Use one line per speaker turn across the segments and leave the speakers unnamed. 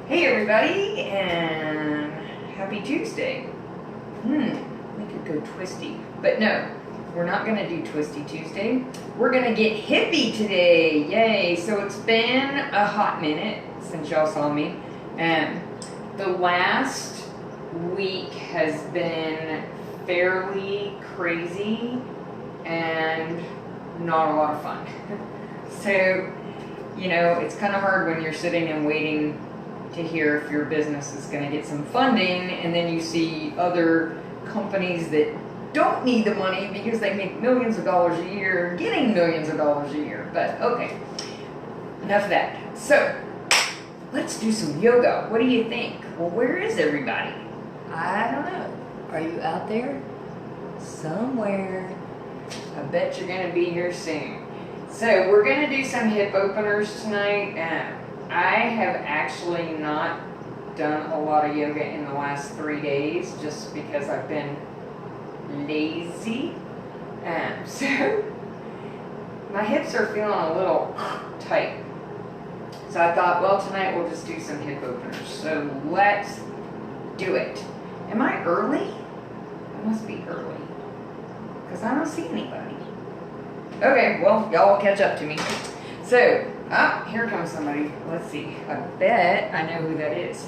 Hey everybody, and happy Tuesday. We could go twisty, but no, we're not gonna do Twisty Tuesday. We're gonna get hippie today, yay! So it's been a hot minute since y'all saw me, and the last week has been fairly crazy and not a lot of fun. So, it's kind of hard when you're sitting and waiting to hear if your business is going to get some funding, and then you see other companies that don't need the money because they make millions of dollars a year getting millions of dollars a year. But okay, enough of that. So let's do some yoga. What do you think? Well, where is everybody? I don't know. Are you out there? Somewhere. I bet you're going to be here soon. So we're going to do some hip openers tonight. I have actually not done a lot of yoga in the last 3 days just because I've been lazy. So my hips are feeling a little tight. So I thought, well, tonight we'll just do some hip openers. So let's do it. Am I early? I must be early because I don't see anybody. Okay, well, y'all will catch up to me. So, here comes somebody. Let's see. I bet I know who that is.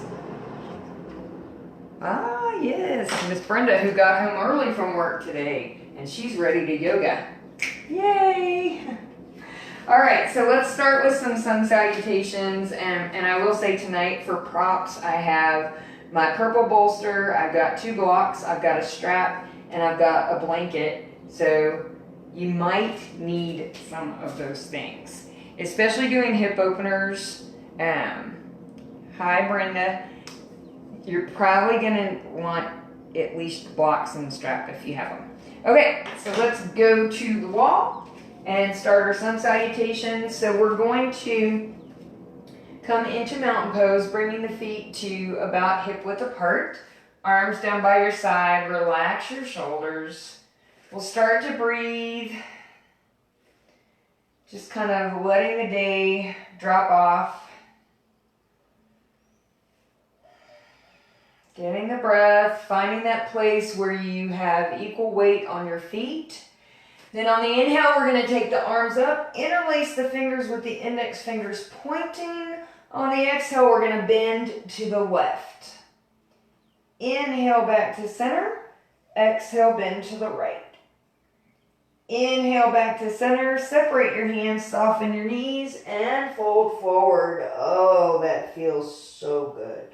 Yes, Miss Brenda, who got home early from work today, and she's ready to yoga. Yay! All right, so let's start with some sun salutations, and I will say tonight for props, I have my purple bolster, I've got 2 blocks, I've got a strap, and I've got a blanket, so you might need some of those things. Especially doing hip openers. Hi Brenda. You're probably gonna want at least blocks and strap if you have them. Okay, so let's go to the wall and start our sun salutations. So we're going to come into mountain pose, bringing the feet to about hip width apart. Arms down by your side, relax your shoulders. We'll start to breathe. Just kind of letting the day drop off. Getting the breath, finding that place where you have equal weight on your feet. Then on the inhale, we're going to take the arms up, interlace the fingers with the index fingers pointing. On the exhale, we're going to bend to the left. Inhale back to center. Exhale, bend to the right. Inhale back to center, separate your hands, soften your knees, and fold forward. Oh, that feels so good.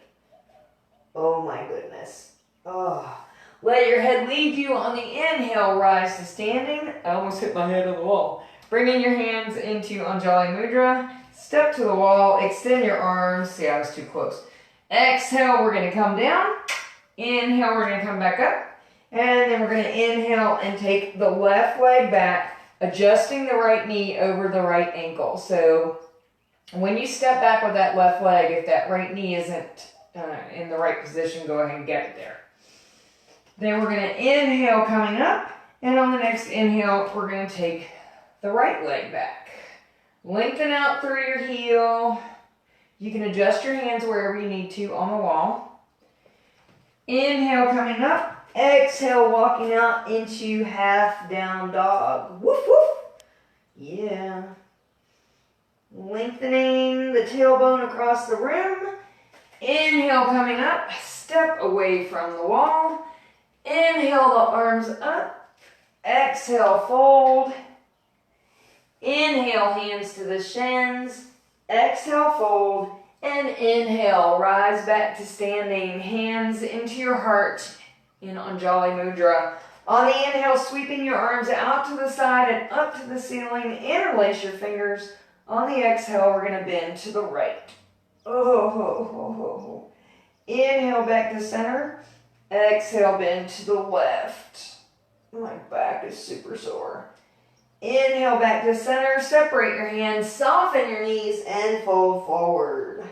Oh my goodness. Oh. Let your head lead you on the inhale, rise to standing. I almost hit my head on the wall. Bringing your hands into Anjali Mudra. Step to the wall, extend your arms. See, I was too close. Exhale, we're going to come down. Inhale, we're going to come back up. And then we're going to inhale and take the left leg back, adjusting the right knee over the right ankle. So when you step back with that left leg, if that right knee isn't in the right position, go ahead and get it there. Then we're going to inhale coming up, and on the next inhale, we're going to take the right leg back. Lengthen out through your heel. You can adjust your hands wherever you need to on the wall. Inhale coming up. Exhale, walking out into half down dog. Woof, woof. Yeah. Lengthening the tailbone across the room. Inhale, coming up. Step away from the wall. Inhale, the arms up. Exhale, fold. Inhale, hands to the shins. Exhale, fold. And inhale, rise back to standing. Hands into your heart. In Anjali Mudra. On the inhale, sweeping your arms out to the side and up to the ceiling. Interlace your fingers. On the exhale, we're going to bend to the right. Oh. Inhale back to center. Exhale, bend to the left. My back is super sore. Inhale back to center. Separate your hands. Soften your knees and fold forward.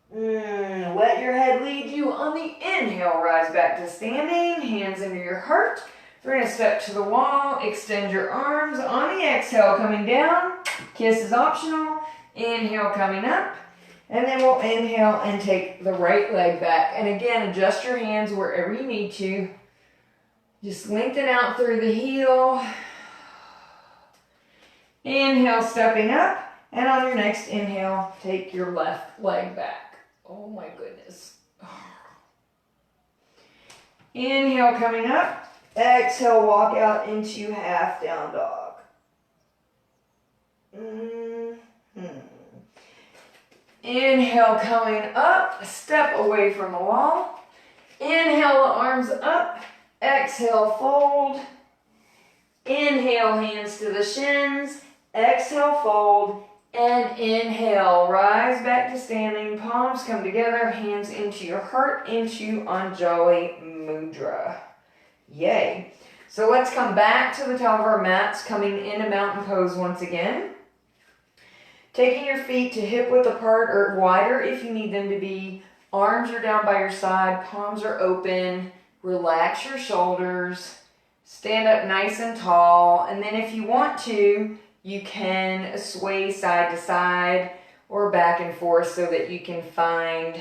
Let your head lead you on the inhale. Rise back to standing. Hands into your heart. We're going to step to the wall. Extend your arms. On the exhale, coming down. Kiss is optional. Inhale, coming up. And then we'll inhale and take the right leg back. And again, adjust your hands wherever you need to. Just lengthen out through the heel. Inhale, stepping up. And on your next inhale, take your left leg back. Oh my goodness. Inhale, coming up. Exhale, walk out into half down dog. Inhale, coming up, step away from the wall. Inhale, arms up. Exhale, fold. Inhale, hands to the shins. Exhale, fold. And inhale, rise back to standing. Palms come together, hands into your heart, into Anjali Mudra. Yay. So let's come back to the top of our mats, coming into mountain pose once again. Taking your feet to hip width apart or wider if you need them to be. Arms are down by your side, palms are open. Relax your shoulders. Stand up nice and tall. And then if you want to, you can sway side to side or back and forth so that you can find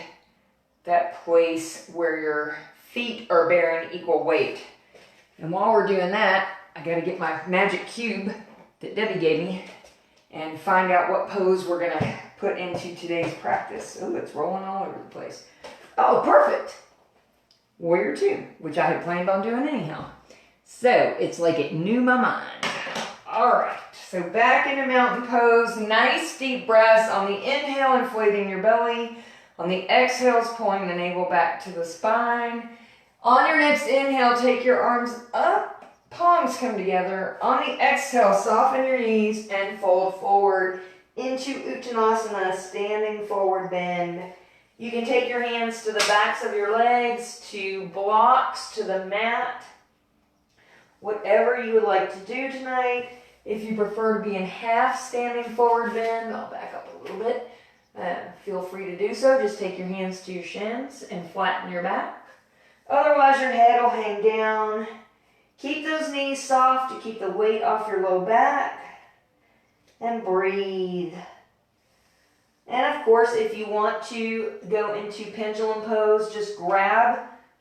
that place where your feet are bearing equal weight. And while we're doing that, I gotta get my magic cube that Debbie gave me and find out what pose we're gonna put into today's practice. Oh, it's rolling all over the place. Oh, perfect. Warrior Two, which I had planned on doing anyhow. So it's like it knew my mind. All right, so back into mountain pose. Nice deep breaths. On the inhale, inflating your belly. On the exhales, pulling the navel back to the spine. On your next inhale, take your arms up, palms come together. On the exhale, soften your knees and fold forward into Uttanasana, standing forward bend. You can take your hands to the backs of your legs, to blocks, to the mat. Whatever you would like to do tonight. If you prefer to be in half standing forward bend, I'll back up a little bit. Feel free to do so. Just take your hands to your shins and flatten your back. Otherwise, your head will hang down. Keep those knees soft to keep the weight off your low back. And breathe. And of course, if you want to go into pendulum pose, just grab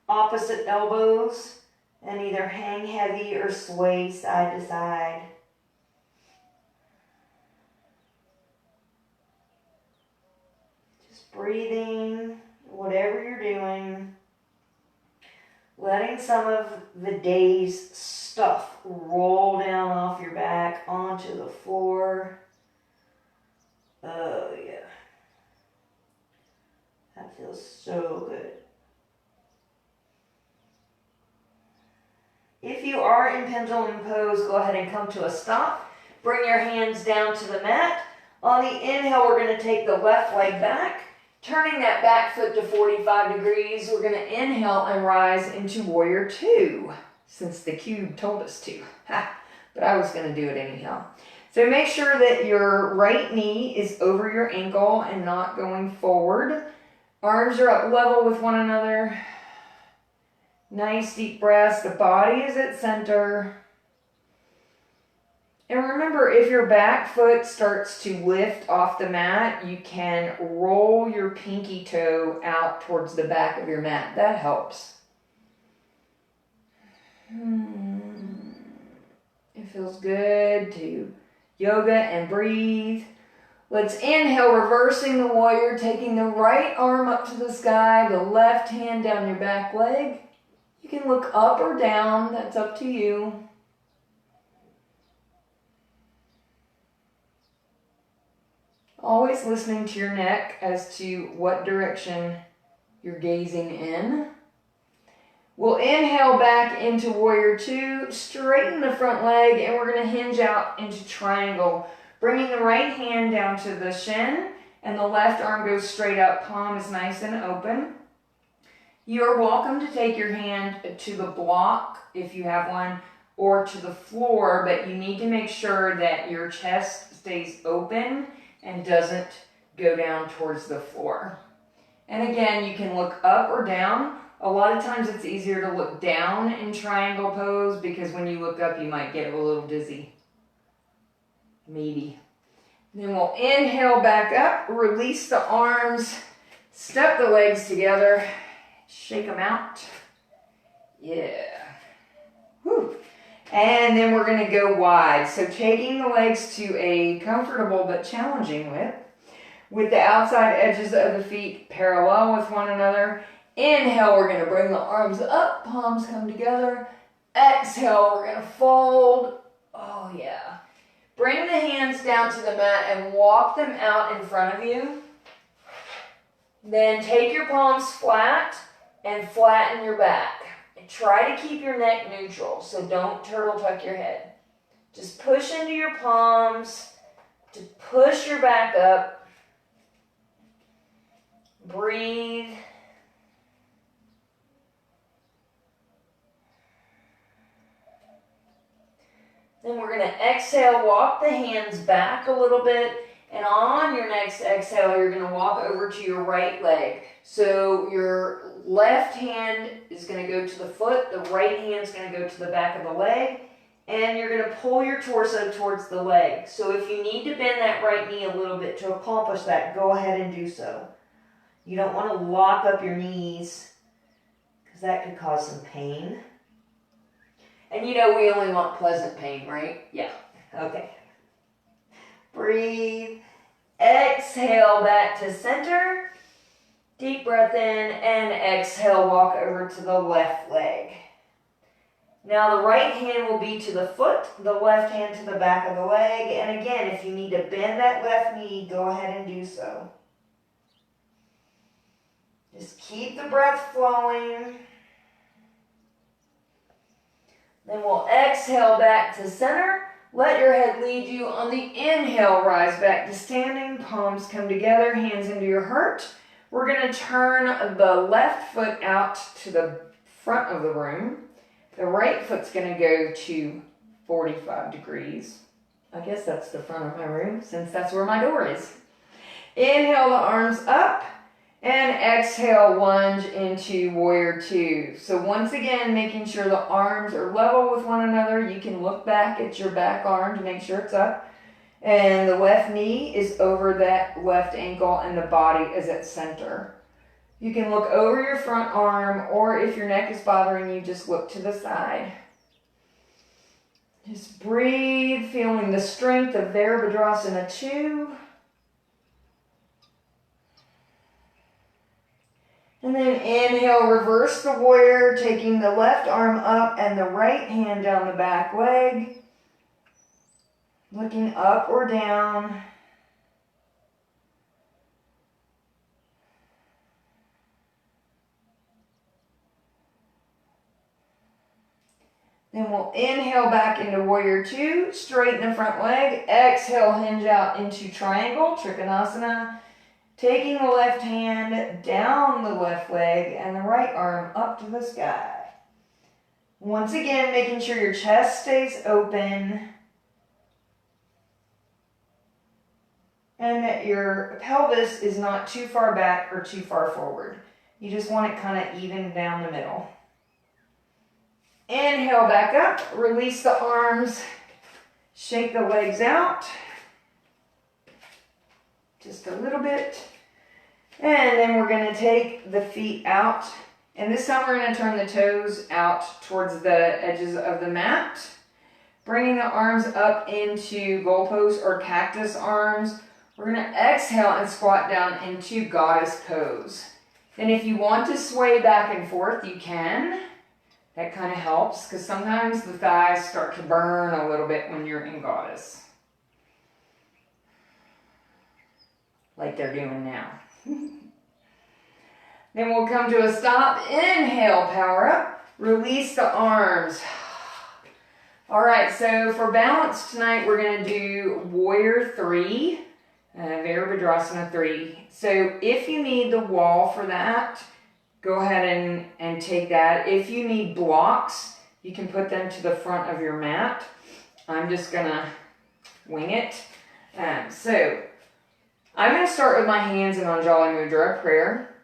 opposite elbows and either hang heavy or sway side to side. Just breathing, whatever you're doing. Letting some of the day's stuff roll down off your back onto the floor. Oh, yeah. That feels so good. If you are in pendulum pose, go ahead and come to a stop. Bring your hands down to the mat. On the inhale, we're going to take the left leg back. Turning that back foot to 45 degrees, we're going to inhale and rise into Warrior Two, since the cube told us to. But I was going to do it anyhow. So make sure that your right knee is over your ankle and not going forward. Arms are up level with one another. Nice deep breaths. The body is at center. And remember, if your back foot starts to lift off the mat, you can roll your pinky toe out towards the back of your mat. That helps. It feels good to yoga and breathe. Let's inhale, reversing the warrior, taking the right arm up to the sky, the left hand down your back leg. You can look up or down, that's up to you. Always listening to your neck as to what direction you're gazing in. We'll inhale back into Warrior Two, straighten the front leg, and we're going to hinge out into triangle. Bringing the right hand down to the shin, and the left arm goes straight up, palm is nice and open. You're welcome to take your hand to the block, if you have one, or to the floor, but you need to make sure that your chest stays open and doesn't go down towards the floor. And again, you can look up or down. A lot of times it's easier to look down in triangle pose because when you look up, you might get a little dizzy. Maybe. Then we'll inhale back up, release the arms, step the legs together, shake them out. Yeah. Whew. And then we're going to go wide. So taking the legs to a comfortable but challenging width, with the outside edges of the feet parallel with one another. Inhale, we're going to bring the arms up, palms come together. Exhale, we're going to fold. Oh yeah. Bring the hands down to the mat and walk them out in front of you. Then take your palms flat and flatten your back. And try to keep your neck neutral, so don't turtle tuck your head. Just push into your palms to push your back up. Breathe. Then we're going to exhale, walk the hands back a little bit, and on your next exhale, you're going to walk over to your right leg. So your left hand is going to go to the foot, the right hand is going to go to the back of the leg, and you're going to pull your torso towards the leg. So if you need to bend that right knee a little bit to accomplish that, go ahead and do so. You don't want to lock up your knees because that could cause some pain. And you know we only want pleasant pain, right? Yeah. Okay. Breathe. Exhale back to center. Deep breath in and exhale, walk over to the left leg. Now the right hand will be to the foot, the left hand to the back of the leg. And again, if you need to bend that left knee, go ahead and do so. Just keep the breath flowing. Then we'll exhale back to center. Let your head lead you. On the inhale, rise back to standing. Palms come together, hands into your heart. We're going to turn the left foot out to the front of the room. The right foot's going to go to 45 degrees. I guess that's the front of my room since that's where my door is. Inhale the arms up. And exhale, lunge into warrior two. So once again, making sure the arms are level with one another. You can look back at your back arm to make sure it's up. And the left knee is over that left ankle and the body is at center. You can look over your front arm, or if your neck is bothering you, just look to the side. Just breathe, feeling the strength of Virabhadrasana 2. And then inhale, reverse the warrior, taking the left arm up and the right hand down the back leg. Looking up or down. Then we'll inhale back into warrior two, straighten the front leg. Exhale, hinge out into triangle, Trikonasana. Taking the left hand down the left leg and the right arm up to the sky. Once again, making sure your chest stays open and that your pelvis is not too far back or too far forward. You just want it kind of even down the middle. Inhale back up, release the arms, shake the legs out. Just a little bit. And then we're going to take the feet out. And this time we're going to turn the toes out towards the edges of the mat. Bringing the arms up into goalpost or cactus arms. We're going to exhale and squat down into goddess pose. And if you want to sway back and forth, you can. That kind of helps because sometimes the thighs start to burn a little bit when you're in goddess. Like they're doing now. Then we'll come to a stop. Inhale, power up. Release the arms. All right, so for balance tonight, we're going to do warrior three, Virabhadrasana 3. So if you need the wall for that, go ahead and take that. If you need blocks, you can put them to the front of your mat. I'm just going to wing it. So I'm going to start with my hands in Anjali Mudra, prayer.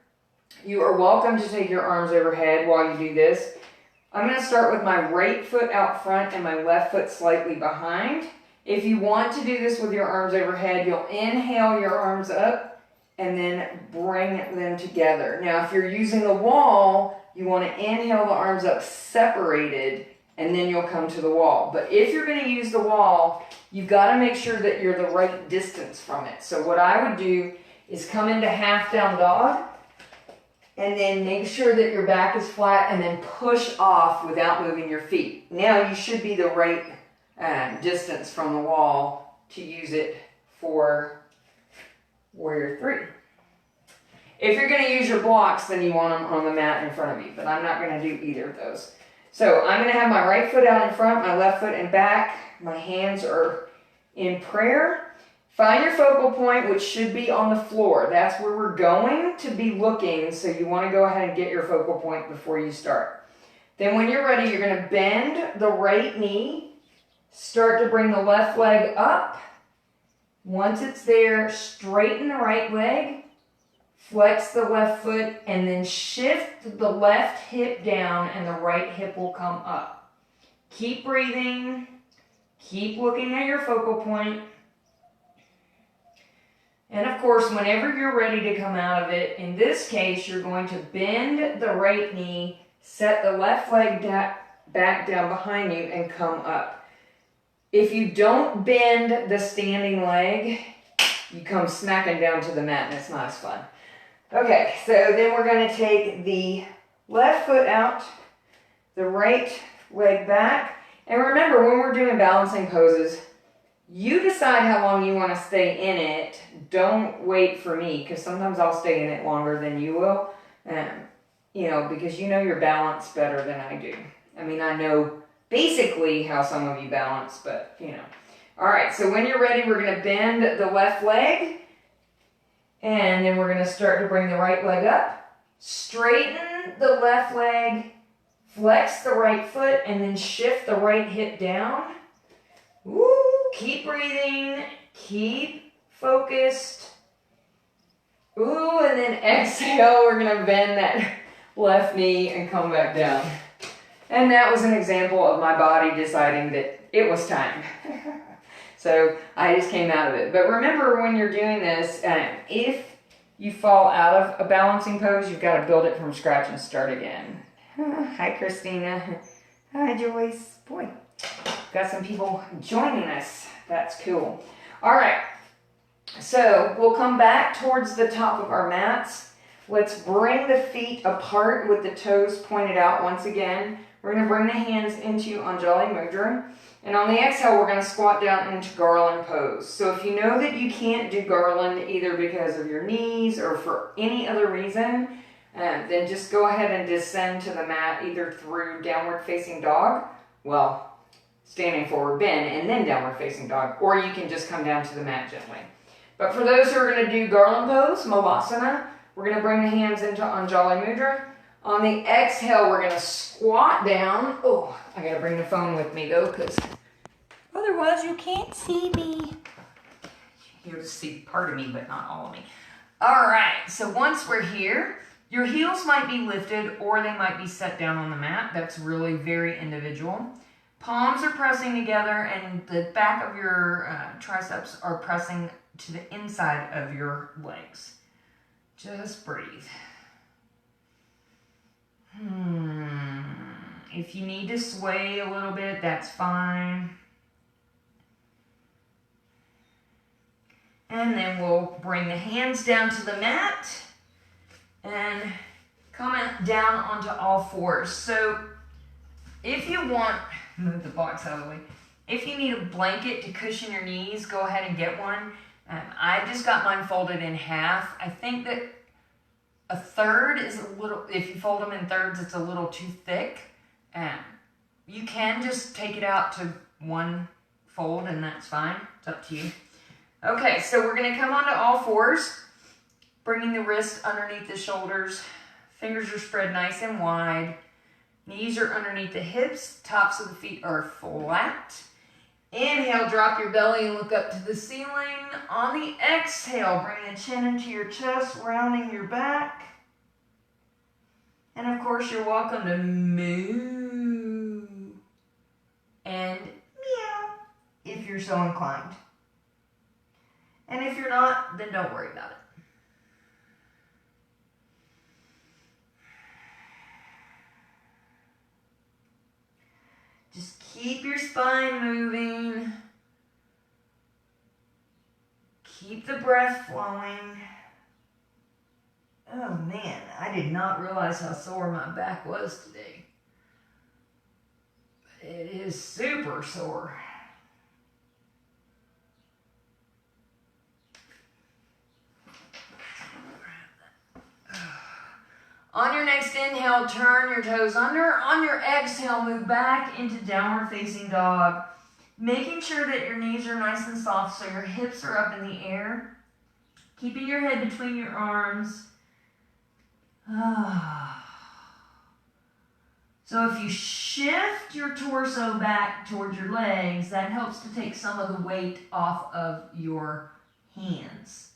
You are welcome to take your arms overhead while you do this. I'm going to start with my right foot out front and my left foot slightly behind. If you want to do this with your arms overhead, you'll inhale your arms up and then bring them together. Now, if you're using the wall, you want to inhale the arms up separated, and then you'll come to the wall. But if you're going to use the wall, you've got to make sure that you're the right distance from it. So what I would do is come into half down dog, and then make sure that your back is flat, and then push off without moving your feet. Now you should be the right distance from the wall to use it for Warrior 3. If you're going to use your blocks, then you want them on the mat in front of you, but I'm not going to do either of those. So I'm going to have my right foot out in front, my left foot in back, my hands are in prayer. Find your focal point, which should be on the floor. That's where we're going to be looking, so you want to go ahead and get your focal point before you start. Then when you're ready, you're going to bend the right knee. Start to bring the left leg up. Once it's there, straighten the right leg, flex the left foot, and then shift the left hip down and the right hip will come up. Keep breathing. Keep looking at your focal point. And of course, whenever you're ready to come out of it, in this case, you're going to bend the right knee, set the left leg back down behind you, and come up. If you don't bend the standing leg, you come smacking down to the mat, and it's not as fun. Okay, so then we're going to take the left foot out, the right leg back. And remember, when we're doing balancing poses, you decide how long you want to stay in it. Don't wait for me, because sometimes I'll stay in it longer than you will. Because you know your balance better than I do. I mean, I know basically how some of you balance, but All right, so when you're ready, we're going to bend the left leg. And then we're going to start to bring the right leg up. Straighten the left leg. Flex the right foot, and then shift the right hip down. Woo! Keep breathing. Keep focused. Ooh, and then exhale. We're going to bend that left knee and come back down. And that was an example of my body deciding that it was time. So I just came out of it. But remember, when you're doing this, if you fall out of a balancing pose, you've got to build it from scratch and start again. Hi, Christina. Hi, Joyce. Boy, got some people joining us. That's cool. All right. So we'll come back towards the top of our mats. Let's bring the feet apart with the toes pointed out once again. We're going to bring the hands into Anjali Mudra. And on the exhale, we're going to squat down into Garland pose. So if you know that you can't do Garland either because of your knees or for any other reason, then just go ahead and descend to the mat either through downward facing dog, well, standing forward bend, and then downward facing dog, or you can just come down to the mat gently. But for those who are going to do Garland pose, Malasana, we're going to bring the hands into Anjali Mudra. On the exhale, we're going to squat down. Oh, I got to bring the phone with me though, because otherwise you can't see me. You'll just see part of me, but not all of me. All right, so once we're here, your heels might be lifted or they might be set down on the mat. That's really very individual. Palms are pressing together and the back of your triceps are pressing to the inside of your legs. Just breathe. If you need to sway a little bit, that's fine. And then we'll bring the hands down to the mat and come down onto all fours. So if you want, move the box out of the way. If you need a blanket to cushion your knees, go ahead and get one. I just got mine folded in half. I think that a third is a little, if you fold them in thirds, it's a little too thick. You can just take it out to one fold and that's fine. It's up to you. Okay, so we're going to come onto all fours, bringing the wrist underneath the shoulders. Fingers are spread nice and wide. Knees are underneath the hips. Tops of the feet are flat. Inhale, drop your belly and look up to the ceiling. On the exhale, bring the chin into your chest, rounding your back. And of course, you're welcome to moo and meow if you're so inclined. And if you're not, then don't worry about it. Just keep your spine moving. Keep the breath flowing. Oh man, I did not realize how sore my back was today. It is super sore. On your next inhale, turn your toes under. On your exhale, move back into downward facing dog. Making sure that your knees are nice and soft so your hips are up in the air. Keeping your head between your arms. So if you shift your torso back towards your legs, that helps to take some of the weight off of your hands.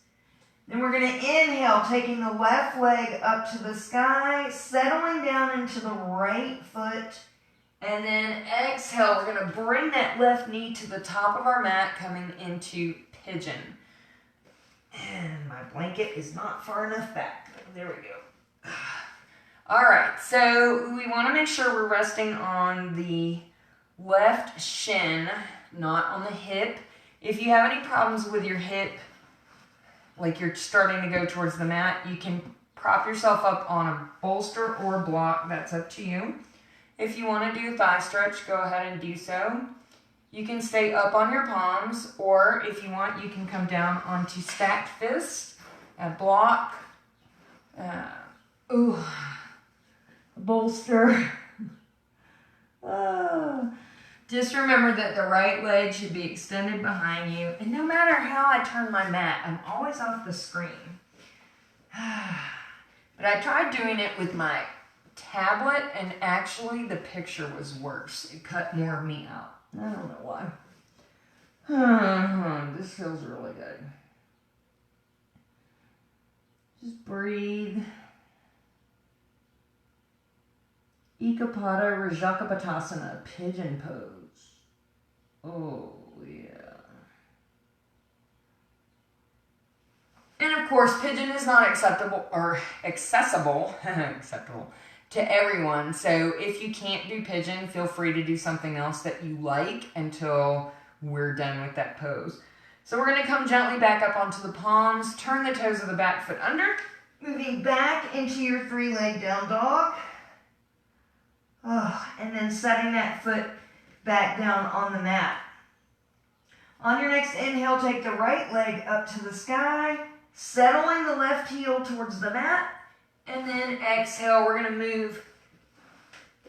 Then we're going to inhale, taking the left leg up to the sky, settling down into the right foot. And then exhale, we're going to bring that left knee to the top of our mat, coming into pigeon. And my blanket is not far enough back. There we go. All right, so we want to make sure we're resting on the left shin, not on the hip. If you have any problems with your hip, like you're starting to go towards the mat, you can prop yourself up on a bolster or a block. That's up to you. If you want to do a thigh stretch, go ahead and do so. You can stay up on your palms, or if you want, you can come down onto stacked fists, a block, bolster. Just remember that the right leg should be extended behind you. And no matter how I turn my mat, I'm always off the screen. But I tried doing it with my tablet, and actually the picture was worse. It cut more of me out. I don't know why. This feels really good. Just breathe. Ekapada Rajakapatasana, pigeon pose. Oh, yeah. And of course, pigeon is not accessible to everyone. So if you can't do pigeon, feel free to do something else that you like until we're done with that pose. So we're going to come gently back up onto the palms, turn the toes of the back foot under, moving back into your three-leg down dog. And then setting that foot back down on the mat. On your next inhale, take the right leg up to the sky, settling the left heel towards the mat. And then exhale, we're going to move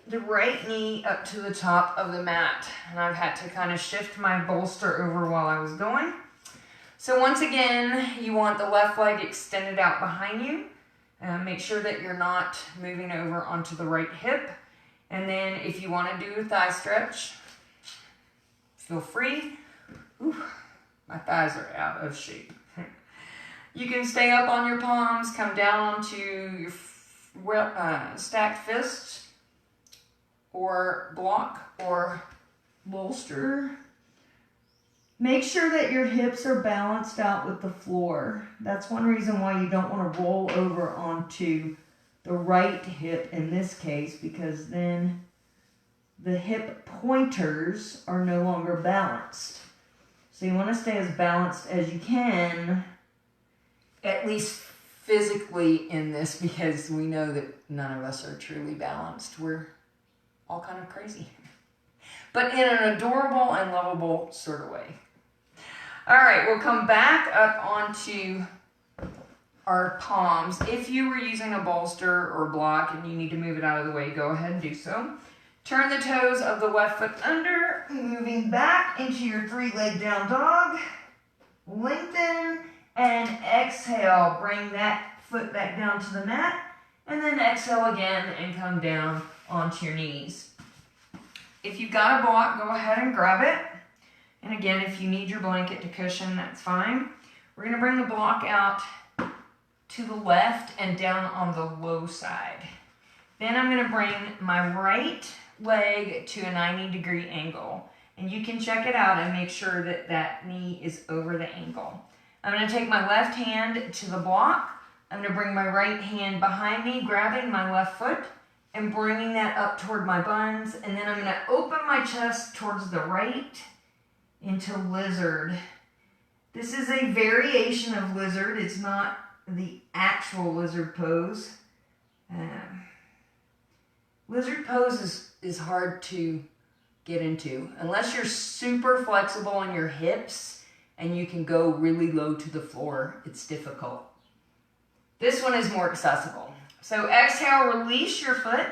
the right knee up to the top of the mat. And I've had to kind of shift my bolster over while I was going. So once again, you want the left leg extended out behind you. Make sure that you're not moving over onto the right hip. And then if you want to do a thigh stretch, feel free. Ooh, my thighs are out of shape. You can stay up on your palms, come down onto your stacked fists, or block, or bolster. Make sure that your hips are balanced out with the floor. That's one reason why you don't want to roll over onto the right hip in this case, because then the hip pointers are no longer balanced. So you want to stay as balanced as you can, at least physically in this, because we know that none of us are truly balanced. We're all kind of crazy, but in an adorable and lovable sort of way. All right, we'll come back up onto our palms. If you were using a bolster or block and you need to move it out of the way, go ahead and do so. Turn the toes of the left foot under, moving back into your three-leg down dog. Lengthen and exhale. Bring that foot back down to the mat, and then exhale again and come down onto your knees. If you've got a block, go ahead and grab it. And again, if you need your blanket to cushion, that's fine. We're going to bring the block out to the left and down on the low side. Then I'm going to bring my right leg to a 90-degree angle. And you can check it out and make sure that that knee is over the ankle. I'm going to take my left hand to the block. I'm going to bring my right hand behind me, grabbing my left foot and bringing that up toward my buns. And then I'm going to open my chest towards the right into lizard. This is a variation of lizard. It's not the actual lizard pose. Lizard pose is hard to get into unless you're super flexible in your hips and you can go really low to the floor. It's difficult. This one is more accessible. So exhale, release your foot,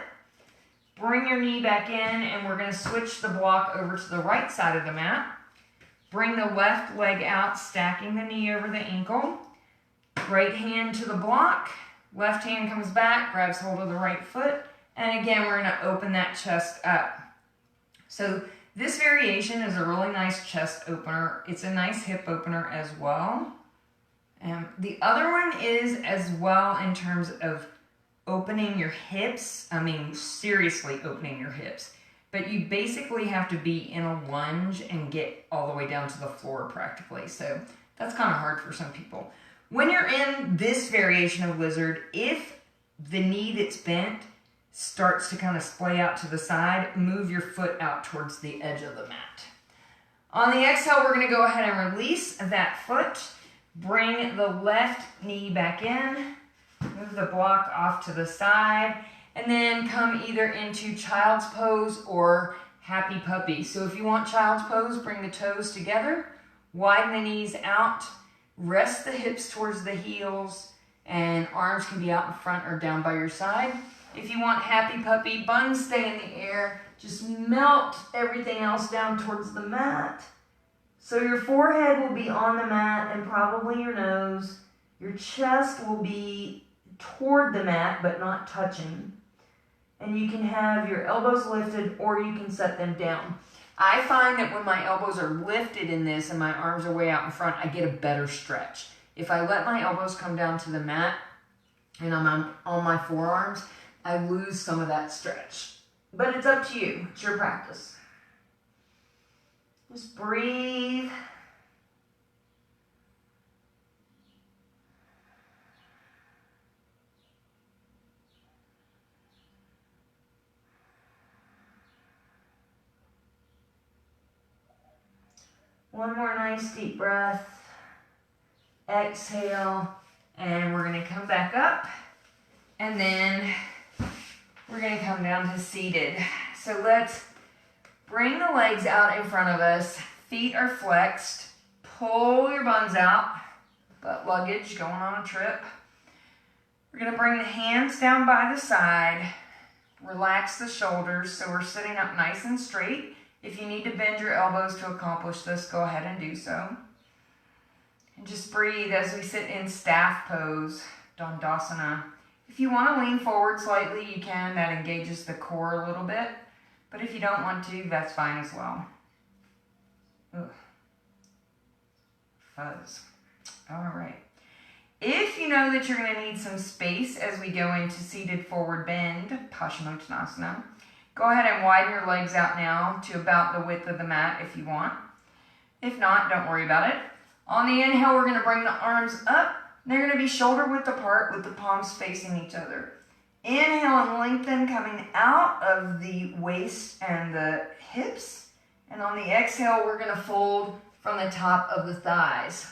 bring your knee back in, and we're going to switch the block over to the right side of the mat. Bring the left leg out, stacking the knee over the ankle. Right hand to the block, left hand comes back, grabs hold of the right foot, and again, we're going to open that chest up. So this variation is a really nice chest opener. It's a nice hip opener as well. The other one is as well in terms of opening your hips. I mean, seriously opening your hips. But you basically have to be in a lunge and get all the way down to the floor practically. So that's kind of hard for some people. When you're in this variation of lizard, if the knee that's bent starts to kind of splay out to the side, move your foot out towards the edge of the mat. On the exhale, we're going to go ahead and release that foot. Bring the left knee back in. Move the block off to the side. And then come either into child's pose or happy puppy. So if you want child's pose, bring the toes together. Widen the knees out. Rest the hips towards the heels. And arms can be out in front or down by your side. If you want happy puppy, buns stay in the air. Just melt everything else down towards the mat. So your forehead will be on the mat and probably your nose. Your chest will be toward the mat but not touching. And you can have your elbows lifted or you can set them down. I find that when my elbows are lifted in this and my arms are way out in front, I get a better stretch. If I let my elbows come down to the mat and I'm on my forearms, I lose some of that stretch. But it's up to you. It's your practice. Just breathe. One more nice deep breath. Exhale. And we're going to come back up. And then we're going to come down to seated. So let's bring the legs out in front of us. Feet are flexed. Pull your buns out. Butt luggage going on a trip. We're going to bring the hands down by the side. Relax the shoulders so we're sitting up nice and straight. If you need to bend your elbows to accomplish this, go ahead and do so. And just breathe as we sit in staff pose, Dandasana. If you want to lean forward slightly, you can. That engages the core a little bit. But if you don't want to, that's fine as well. Ugh. Fuzz. All right. If you know that you're going to need some space as we go into seated forward bend, Paschimottanasana, go ahead and widen your legs out now to about the width of the mat if you want. If not, don't worry about it. On the inhale, we're going to bring the arms up. They're going to be shoulder width apart with the palms facing each other. Inhale and lengthen, coming out of the waist and the hips. And on the exhale, we're going to fold from the top of the thighs.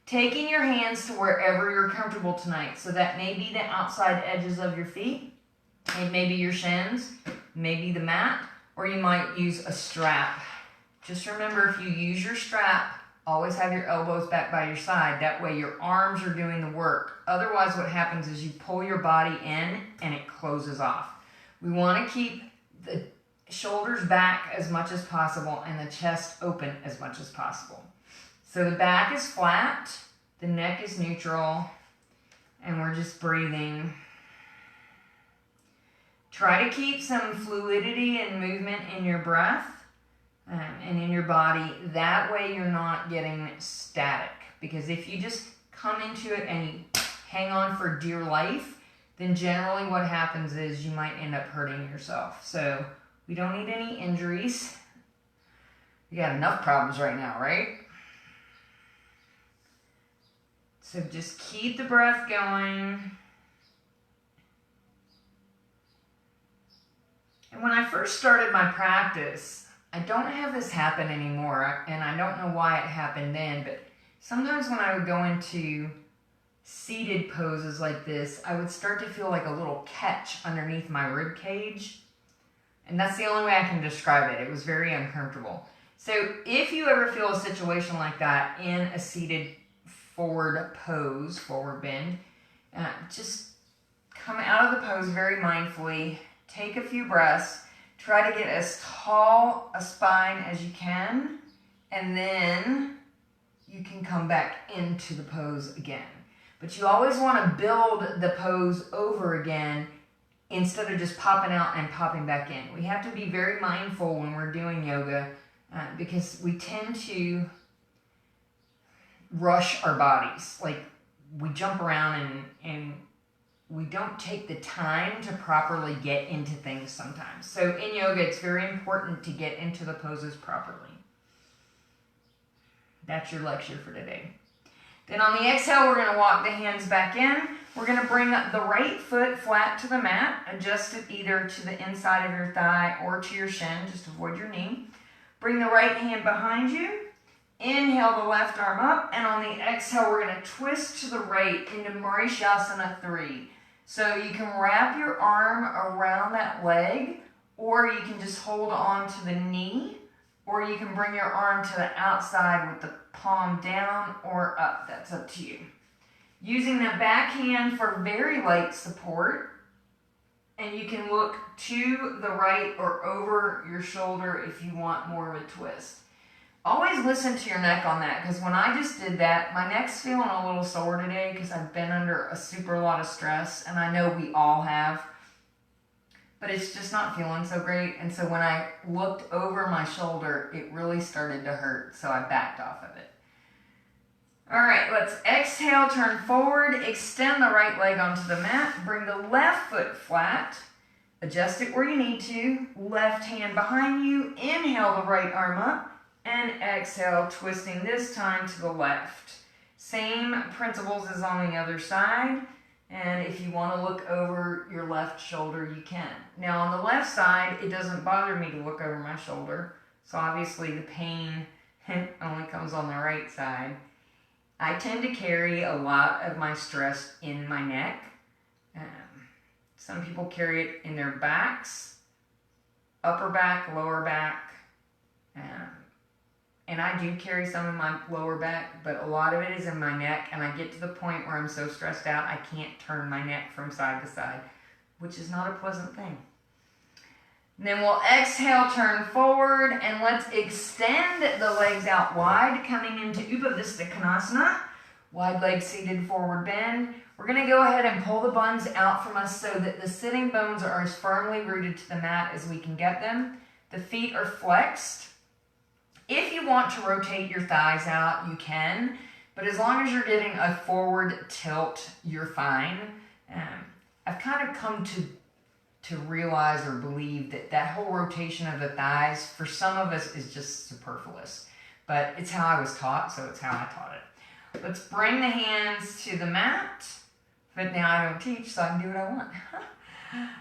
Taking your hands to wherever you're comfortable tonight. So that may be the outside edges of your feet. It may be your shins, maybe the mat, or you might use a strap. Just remember, if you use your strap, always have your elbows back by your side. That way your arms are doing the work. Otherwise, what happens is you pull your body in and it closes off. We want to keep the shoulders back as much as possible and the chest open as much as possible. So the back is flat, the neck is neutral, and we're just breathing. Try to keep some fluidity and movement in your breath and in your body. That way you're not getting static. Because if you just come into it and you hang on for dear life, then generally what happens is you might end up hurting yourself. So we don't need any injuries. You got enough problems right now, right? So just keep the breath going. And when I first started my practice, I don't have this happen anymore, and I don't know why it happened then, but sometimes when I would go into seated poses like this, I would start to feel like a little catch underneath my rib cage. And that's the only way I can describe it. It was very uncomfortable. So if you ever feel a situation like that in a seated forward pose, forward bend, just come out of the pose very mindfully, take a few breaths, try to get as tall a spine as you can, and then you can come back into the pose again. But you always want to build the pose over again instead of just popping out and popping back in. We have to be very mindful when we're doing yoga because we tend to rush our bodies. Like we jump around and we don't take the time to properly get into things sometimes. So in yoga, it's very important to get into the poses properly. That's your lecture for today. Then on the exhale, we're going to walk the hands back in. We're going to bring up the right foot flat to the mat. Adjust it either to the inside of your thigh or to your shin. Just avoid your knee. Bring the right hand behind you. Inhale the left arm up. And on the exhale, we're going to twist to the right into Marishasana 3. So you can wrap your arm around that leg, or you can just hold on to the knee, or you can bring your arm to the outside with the palm down or up. That's up to you. Using the back hand for very light support, and you can look to the right or over your shoulder if you want more of a twist. Always listen to your neck on that, because when I just did that, my neck's feeling a little sore today because I've been under a super lot of stress, and I know we all have, but it's just not feeling so great. And so when I looked over my shoulder, it really started to hurt, so I backed off of it. All right, let's exhale, turn forward, extend the right leg onto the mat, bring the left foot flat, adjust it where you need to, left hand behind you, inhale the right arm up, and exhale, twisting this time to the left. Same principles as on the other side. And if you want to look over your left shoulder, you can. Now on the left side, it doesn't bother me to look over my shoulder. So obviously the pain only comes on the right side. I tend to carry a lot of my stress in my neck. Some people carry it in their backs, upper back, lower back. And I do carry some in my lower back, but a lot of it is in my neck, and I get to the point where I'm so stressed out I can't turn my neck from side to side, which is not a pleasant thing. And then we'll exhale, turn forward, and let's extend the legs out wide, coming into Upavistha Konasana, wide leg seated forward bend. We're going to go ahead and pull the buns out from us so that the sitting bones are as firmly rooted to the mat as we can get them. The feet are flexed. If you want to rotate your thighs out, you can, but as long as you're getting a forward tilt, you're fine. I've kind of come to realize or believe that whole rotation of the thighs, for some of us, is just superfluous, but it's how I was taught, so it's how I taught it. Let's bring the hands to the mat, but now I don't teach, so I can do what I want.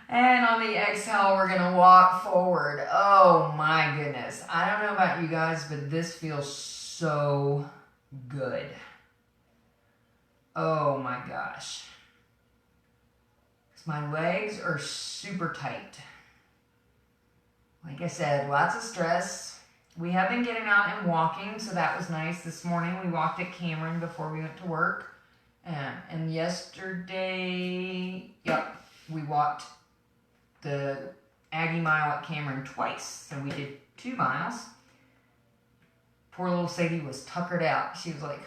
And on the exhale, we're going to walk forward. Oh my goodness. I don't know about you guys, but this feels so good. Oh my gosh. My legs are super tight. Like I said, lots of stress. We have been getting out and walking, so that was nice. This morning we walked at Cameron before we went to work. And yesterday, we walked the Aggie Mile at Cameron twice. So we did 2 miles. Poor little Sadie was tuckered out. She was like,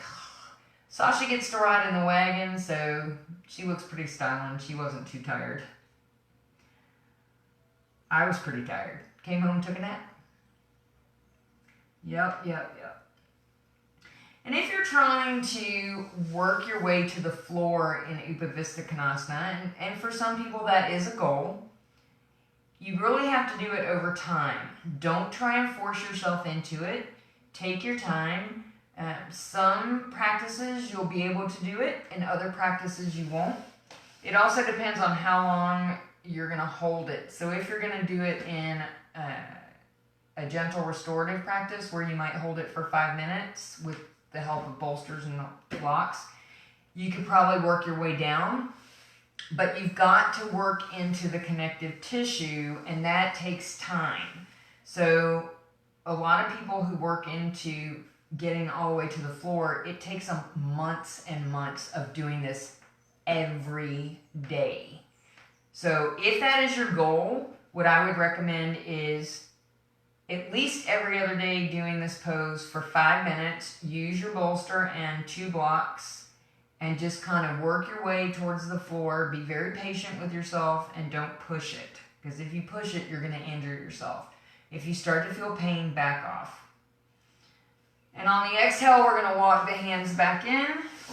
Sasha gets to ride in the wagon, so she looks pretty styling. She wasn't too tired. I was pretty tired. Came home, took a nap. Yep. And if you're trying to work your way to the floor in Upavistha Konasana, and for some people that is a goal, You really have to do it over time. Don't try and force yourself into it. Take your time. Some practices you'll be able to do it, and other practices you won't. It also depends on how long you're going to hold it. So if you're going to do it in a gentle restorative practice where you might hold it for 5 minutes with the help of bolsters and blocks, you could probably work your way down. But you've got to work into the connective tissue, and that takes time. So a lot of people who work into getting all the way to the floor, it takes them months and months of doing this every day. So if that is your goal, what I would recommend is at least every other day doing this pose for 5 minutes. Use your bolster and 2 blocks and just kind of work your way towards the floor. Be very patient with yourself and don't push it, because if you push it, you're going to injure yourself. If you start to feel pain, back off. And on the exhale, we're going to walk the hands back in.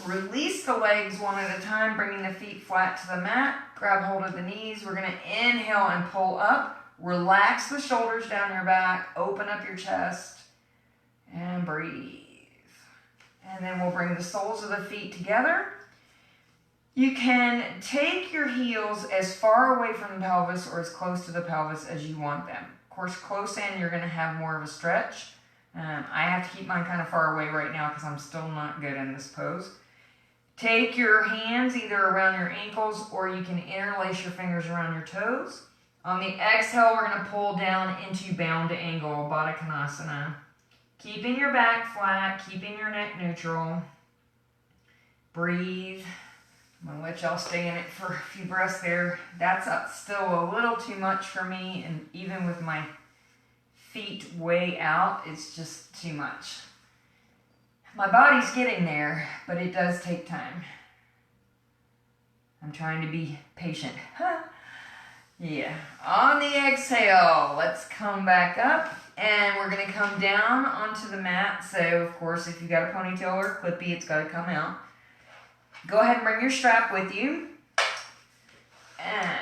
Release the legs one at a time, bringing the feet flat to the mat. Grab hold of the knees. We're going to inhale and pull up. Relax the shoulders down your back. Open up your chest. And breathe. And then we'll bring the soles of the feet together. You can take your heels as far away from the pelvis or as close to the pelvis as you want them. Of course, close in, you're going to have more of a stretch. I have to keep mine kind of far away right now because I'm still not good in this pose. Take your hands either around your ankles, or you can interlace your fingers around your toes. On the exhale, we're going to pull down into bound angle, Baddha Konasana. Keeping your back flat, keeping your neck neutral. Breathe. I'm going to let y'all stay in it for a few breaths there. That's still a little too much for me, and even with my feet way out, it's just too much. My body's getting there, but it does take time. I'm trying to be patient. Yeah. On the exhale, let's come back up, and we're going to come down onto the mat. So, of course, if you got a ponytail or a clippy, it's got to come out. Go ahead and bring your strap with you. And,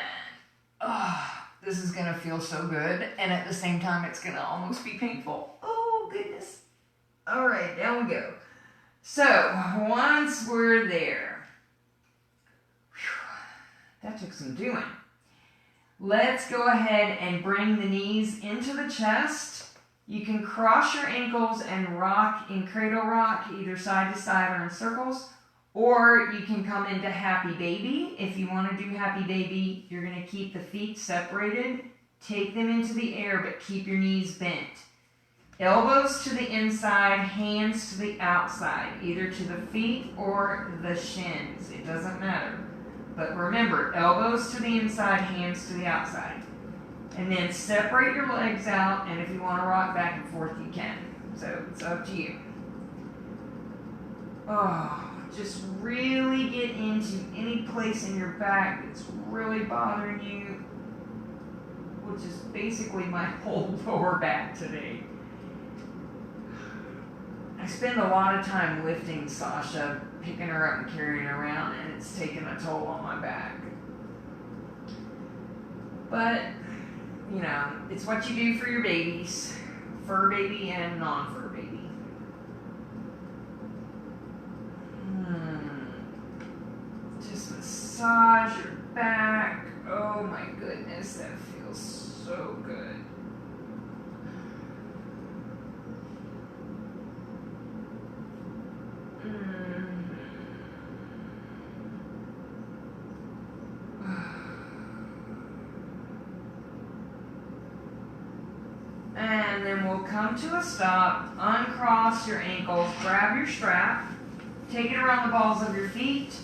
this is going to feel so good, and at the same time, it's going to almost be painful. Oh, goodness. All right, down we go. So, once we're there, that took some doing. Let's go ahead and bring the knees into the chest. You can cross your ankles and rock in cradle rock, either side to side or in circles. Or you can come into Happy Baby. If you want to do Happy Baby, you're going to keep the feet separated. Take them into the air, but keep your knees bent. Elbows to the inside, hands to the outside, either to the feet or the shins. It doesn't matter. But remember, elbows to the inside, hands to the outside. And then separate your legs out, and if you want to rock back and forth, you can. So it's up to you. Just really get into any place in your back that's really bothering you, which is basically my whole lower back today. I spend a lot of time lifting Sasha, picking her up and carrying her around, and it's taken a toll on my back. But, you know, it's what you do for your babies, fur baby and non-fur baby. Just massage your back. Oh my goodness, that feels so good. And then we'll come to a stop, uncross your ankles, grab your strap, take it around the balls of your feet.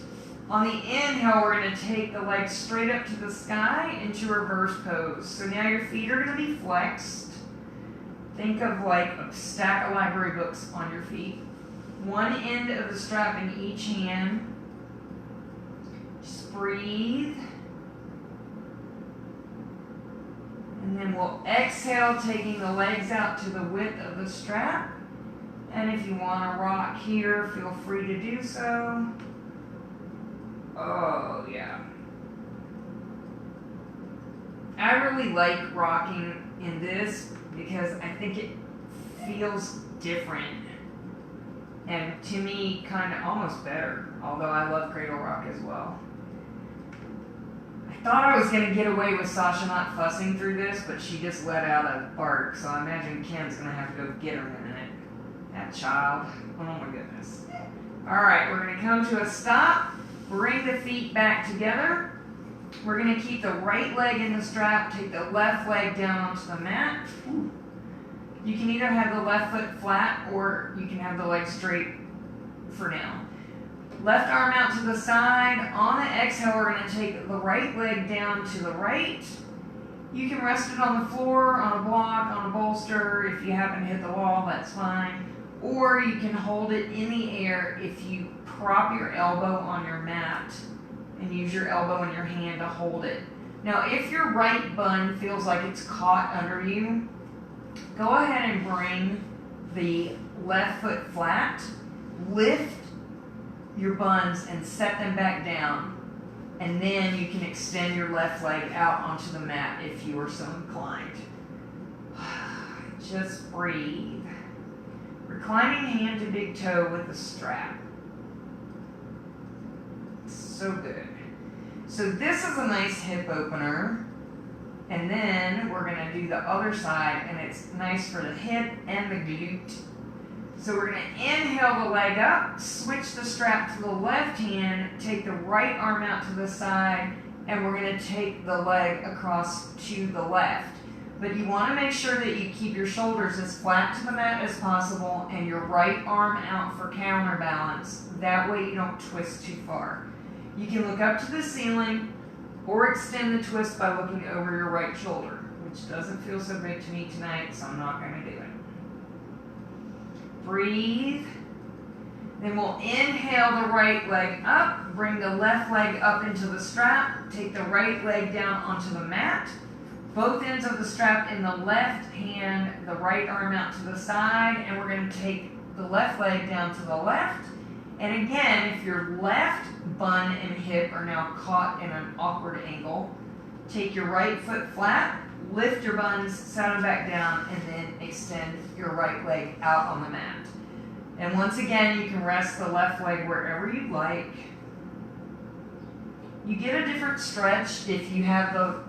On the inhale, we're going to take the legs straight up to the sky into reverse pose. So now your feet are going to be flexed. Think of like a stack of library books on your feet. One end of the strap in each hand. Just breathe. And then we'll exhale, taking the legs out to the width of the strap. And if you want to rock here, feel free to do so. Oh, yeah. I really like rocking in this because I think it feels different. And to me, kind of almost better, although I love Cradle Rock as well. I thought I was going to get away with Sasha not fussing through this, but she just let out a bark, so I imagine Ken's going to have to go get her in a minute. That child. Oh my goodness. Alright, we're going to come to a stop, bring the feet back together. We're going to keep the right leg in the strap, take the left leg down onto the mat. You can either have the left foot flat or you can have the leg straight for now. Left arm out to the side. On the exhale, we're going to take the right leg down to the right. You can rest it on the floor, on a block, on a bolster. If you happen to hit the wall, that's fine. Or you can hold it in the air if you prop your elbow on your mat and use your elbow and your hand to hold it. Now, if your right bun feels like it's caught under you, go ahead and bring the left foot flat, lift your buns and set them back down, and then you can extend your left leg out onto the mat if you are so inclined. Just breathe. Reclining hand to big toe with the strap. So good. So this is a nice hip opener. And then we're going to do the other side, and it's nice for the hip and the glute. So we're going to inhale the leg up, switch the strap to the left hand, take the right arm out to the side, and we're going to take the leg across to the left. But you want to make sure that you keep your shoulders as flat to the mat as possible and your right arm out for counterbalance. That way you don't twist too far. You can look up to the ceiling or extend the twist by looking over your right shoulder, which doesn't feel so great to me tonight, so I'm not going to do it. Breathe. Then we'll inhale the right leg up, bring the left leg up into the strap, take the right leg down onto the mat, both ends of the strap in the left hand, the right arm out to the side, and we're going to take the left leg down to the left. And again, if your left bun and hip are now caught in an awkward angle, take your right foot flat, lift your buns, set them back down, and then extend your right leg out on the mat. And once again, you can rest the left leg wherever you like. You get a different stretch if you have the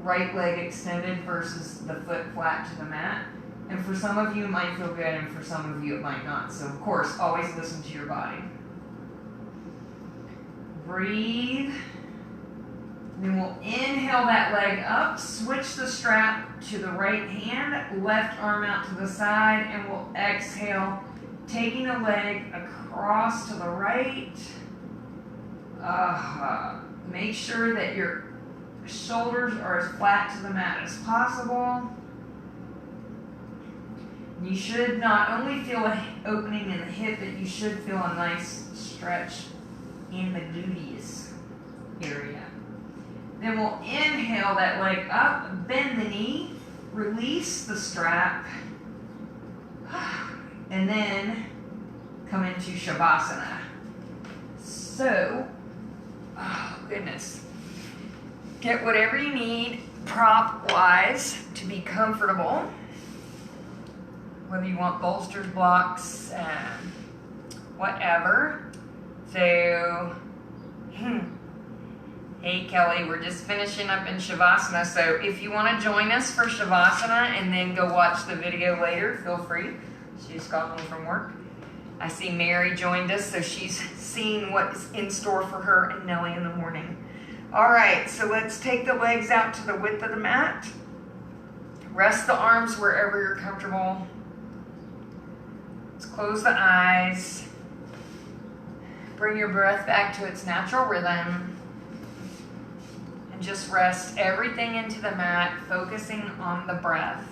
right leg extended versus the foot flat to the mat. And for some of you, it might feel good, and for some of you, it might not. So, of course, always listen to your body. Breathe. Then we'll inhale that leg up, switch the strap to the right hand, left arm out to the side, and we'll exhale, taking the leg across to the right. Make sure that your shoulders are as flat to the mat as possible. You should not only feel an opening in the hip, but you should feel a nice stretch in the gluteus area. Then we'll inhale that leg up, bend the knee, release the strap, and then come into Shavasana. So, oh goodness. Get whatever you need prop-wise to be comfortable. Whether you want bolsters, blocks, whatever. So, hey Kelly, we're just finishing up in Shavasana. So if you want to join us for Shavasana and then go watch the video later, feel free. She just got home from work. I see Mary joined us, so she's seeing what's in store for her and Nellie in the morning. All right, so let's take the legs out to the width of the mat. Rest the arms wherever you're comfortable. Let's close the eyes. Bring your breath back to its natural rhythm. And just rest everything into the mat, focusing on the breath.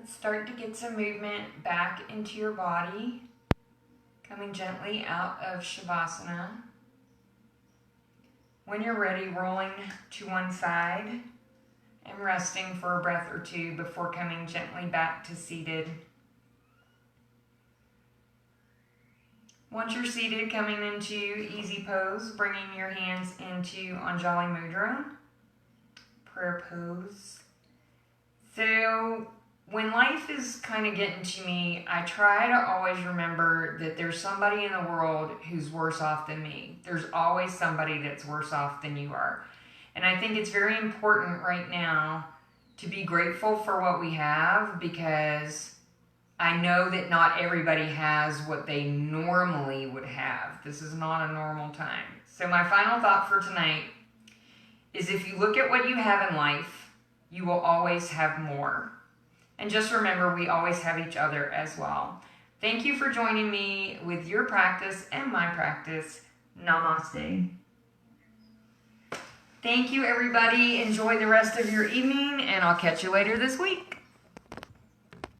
start to get some movement back into your body, coming gently out of Shavasana. When you're ready, rolling to one side and resting for a breath or two before coming gently back to seated. Once you're seated, coming into easy pose, bringing your hands into Anjali Mudra, prayer pose. So when life is kind of getting to me, I try to always remember that there's somebody in the world who's worse off than me. There's always somebody that's worse off than you are. And I think it's very important right now to be grateful for what we have, because I know that not everybody has what they normally would have. This is not a normal time. So my final thought for tonight is, if you look at what you have in life, you will always have more. And just remember, we always have each other as well. Thank you for joining me with your practice and my practice. Namaste. Thank you, everybody. Enjoy the rest of your evening, and I'll catch you later this week.